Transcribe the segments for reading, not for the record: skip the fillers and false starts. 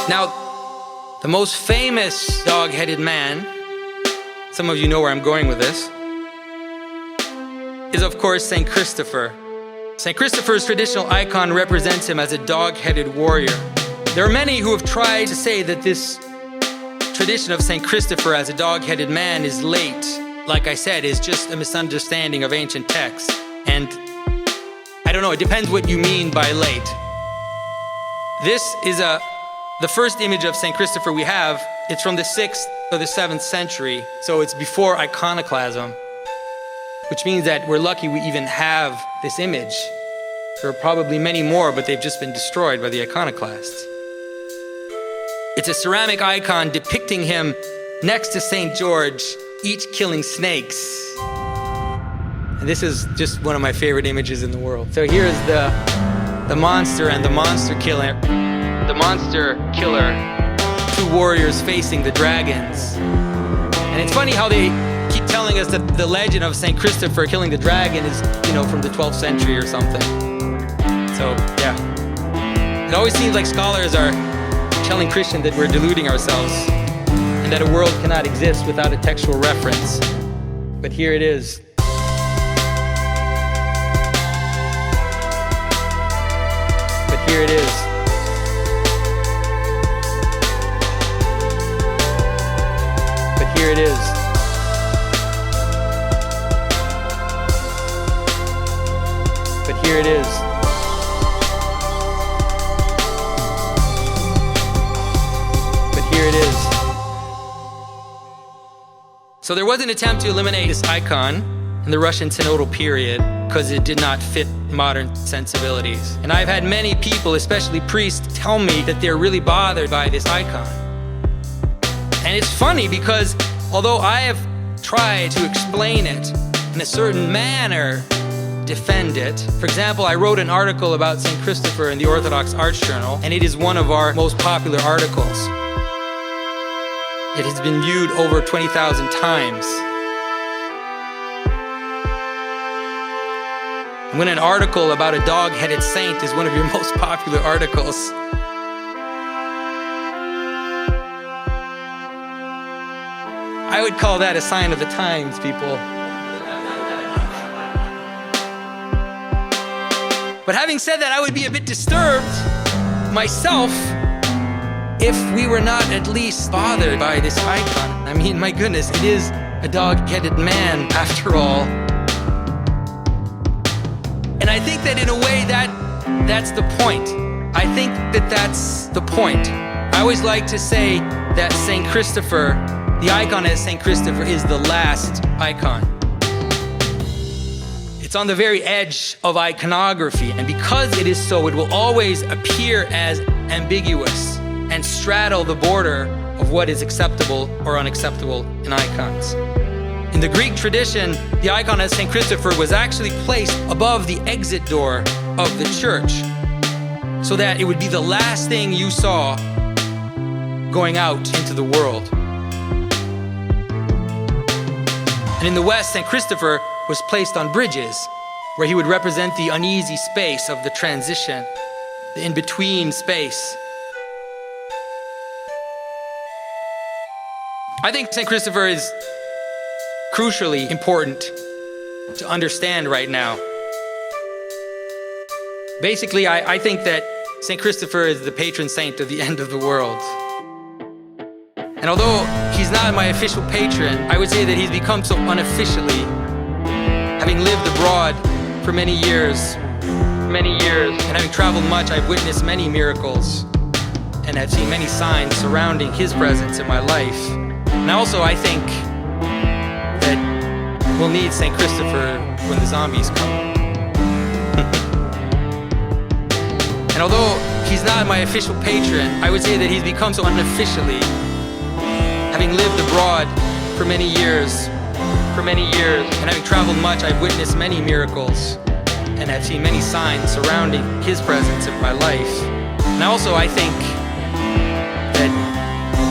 Now, the most famous dog-headed man, some of you know where I'm going with this, is of course St. Christopher. St. Christopher's traditional icon represents him as a dog-headed warrior. There are many who have tried to say that this tradition of St. Christopher as a dog-headed man is late. Like I said, is just a misunderstanding of ancient texts. And I don't know, it depends what you mean by late. This is the first image of St. Christopher we have. It's from the 6th or the 7th century, so it's before iconoclasm, which means that we're lucky we even have this image. There are probably many more, but they've just been destroyed by the iconoclasts. It's a ceramic icon depicting him next to St. George, each killing snakes. And this is just one of my favorite images in the world. So here's the monster and the monster killer. The monster killer, two warriors facing the dragons. And it's funny how they keep telling us that the legend of St. Christopher killing the dragon is, from the 12th century or something. So, yeah. It always seems like scholars are telling Christians that we're deluding ourselves and that a world cannot exist without a textual reference. But here it is. But here it is. But here it is. But here it is. But here it is. So there was an attempt to eliminate this icon in the Russian synodal period because it did not fit modern sensibilities. And I've had many people, especially priests, tell me that they're really bothered by this icon. And it's funny because although I have tried to explain it in a certain manner, defend it. For example, I wrote an article about St. Christopher in the Orthodox Arts Journal, and it is one of our most popular articles. It has been viewed over 20,000 times. When an article about a dog-headed saint is one of your most popular articles, I would call that a sign of the times, people. But having said that, I would be a bit disturbed myself if we were not at least bothered by this icon. I mean, my goodness, it is a dog-headed man after all. And I think that in a way that's the point. I think that's the point. I always like to say that St. Christopher, the icon as St. Christopher, is the last icon. It's on the very edge of iconography, and because it is so, it will always appear as ambiguous and straddle the border of what is acceptable or unacceptable in icons. In the Greek tradition, the icon as St. Christopher was actually placed above the exit door of the church so that it would be the last thing you saw going out into the world. And in the West, St. Christopher was placed on bridges where he would represent the uneasy space of the transition, the in-between space. I think St. Christopher is crucially important to understand right now. Basically, I think that St. Christopher is the patron saint of the end of the world. And although he's not my official patron, I would say that he's become so unofficially. Having lived abroad for many years, and having traveled much, I've witnessed many miracles and have seen many signs surrounding his presence in my life. And also, I think that we'll need St. Christopher when the zombies come. And although he's not my official patron, I would say that he's become so unofficially. Having lived abroad for many years, and having traveled much, I've witnessed many miracles and have seen many signs surrounding his presence in my life. And also, I think that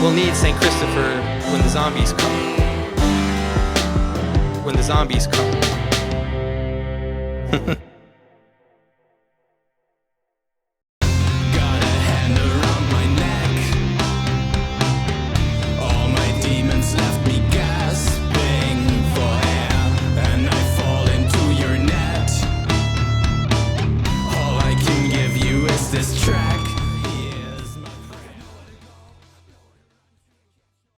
we'll need St. Christopher when the zombies come. When the zombies come.